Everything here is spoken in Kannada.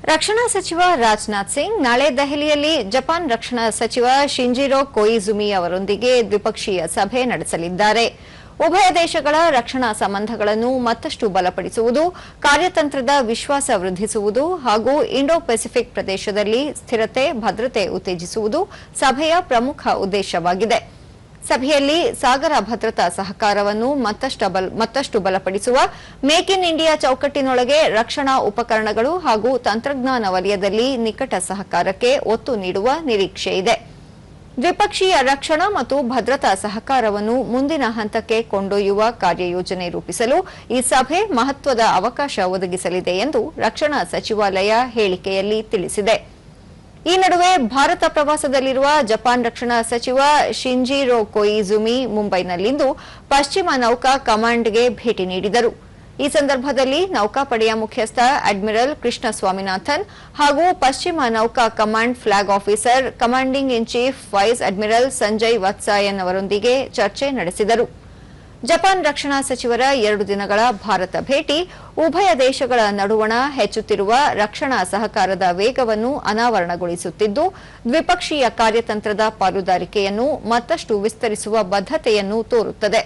ರಕ್ಷಣಾ ಸಚಿವ ರಾಜನಾಥ್ ಸಿಂಗ್ ನಾಳೆ ದೆಹಲಿಯಲ್ಲಿ ಜಪಾನ್ ರಕ್ಷಣಾ ಸಚಿವ ಶಿಂಜಿರೋ ಕೊಯಿಜುಮಿ ಅವರೊಂದಿಗೆ ದ್ವಿಪಕ್ಷೀಯ ಸಭೆ ನಡೆಸಲಿದ್ದಾರೆ. ಉಭಯ ದೇಶಗಳ ರಕ್ಷಣಾ ಸಂಬಂಧಗಳನ್ನು ಮತ್ತಷ್ಟು ಬಲಪಡಿಸುವುದು, ಕಾರ್ಯತಂತ್ರದ ವಿಶ್ವಾಸ ವೃದ್ಧಿಸುವುದು ಹಾಗೂ ಇಂಡೋ ಪೆಸಿಫಿಕ್ ಪ್ರದೇಶದಲ್ಲಿ ಸ್ಥಿರತೆ, ಭದ್ರತೆ ಉತ್ತೇಜಿಸುವುದು ಸಭೆಯ ಪ್ರಮುಖ ಉದ್ದೇಶವಾಗಿದೆ. ಸಭೆಯಲ್ಲಿ ಸಾಗರ ಭದ್ರತಾ ಸಹಕಾರವನ್ನು ಮತ್ತಷ್ಟು ಬಲಪಡಿಸುವ, ಮೇಕ್ ಇನ್ ಇಂಡಿಯಾ ಚೌಕಟ್ಟಿನೊಳಗೆ ರಕ್ಷಣಾ ಉಪಕರಣಗಳು ಹಾಗೂ ತಂತ್ರಜ್ಞಾನ ವಲಯದಲ್ಲಿ ನಿಕಟ ಸಹಕಾರಕ್ಕೆ ಒತ್ತು ನೀಡುವ ನಿರೀಕ್ಷೆಯಿದೆ. ದ್ವಿಪಕ್ಷೀಯ ರಕ್ಷಣಾ ಮತ್ತು ಭದ್ರತಾ ಸಹಕಾರವನ್ನು ಮುಂದಿನ ಹಂತಕ್ಕೆ ಕೊಂಡೊಯ್ಯುವ ಕಾರ್ಯಯೋಜನೆ ರೂಪಿಸಲು ಈ ಸಭೆ ಮಹತ್ವದ ಅವಕಾಶ ಒದಗಿಸಲಿದೆ ಎಂದು ರಕ್ಷಣಾ ಸಚಿವಾಲಯ ಹೇಳಿಕೆಯಲ್ಲಿ ತಿಳಿಸಿದೆ. ಈ ನಡುವೆ ಭಾರತ ಪ್ರವಾಸದಲ್ಲಿರುವ ಜಪಾನ್ ರಕ್ಷಣಾ ಸಚಿವ ಶಿಂಜಿರೋ ಕೊಯಿಜುಮಿ ಮುಂಬೈನಲ್ಲಿಂದು ಪಶ್ಚಿಮ ನೌಕಾ ಕಮಾಂಡ್ಗೆ ಭೇಟಿ ನೀಡಿದರು. ಈ ಸಂದರ್ಭದಲ್ಲಿ ನೌಕಾಪಡೆಯ ಮುಖ್ಯಸ್ಥ ಅಡ್ಮಿರಲ್ ಕೃಷ್ಣ ಸ್ವಾಮಿನಾಥನ್ ಹಾಗೂ ಪಶ್ಚಿಮ ನೌಕಾ command flag officer commanding in chief vice admiral Sanjay Vatsayan ಅವರೊಂದಿಗೆ ಚರ್ಚೆ ನಡೆಸಿದರು. ಜಪಾನ್ ರಕ್ಷಣಾ ಸಚಿವರ 2 ದಿನಗಳ ಭಾರತ ಭೇಟಿ ಉಭಯ ದೇಶಗಳ ನಡುವಣ ಹೆಚ್ಚುತ್ತಿರುವ ರಕ್ಷಣಾ ಸಹಕಾರದ ವೇಗವನ್ನು ಅನಾವರಣಗೊಳಿಸುತ್ತಿದ್ದು, ದ್ವಿಪಕ್ಷೀಯ ಕಾರ್ಯತಂತ್ರದ ಪಾಲುದಾರಿಕೆಯನ್ನು ಮತ್ತಷ್ಟು ವಿಸ್ತರಿಸುವ ಬದ್ಧತೆಯನ್ನು ತೋರುತ್ತದೆ.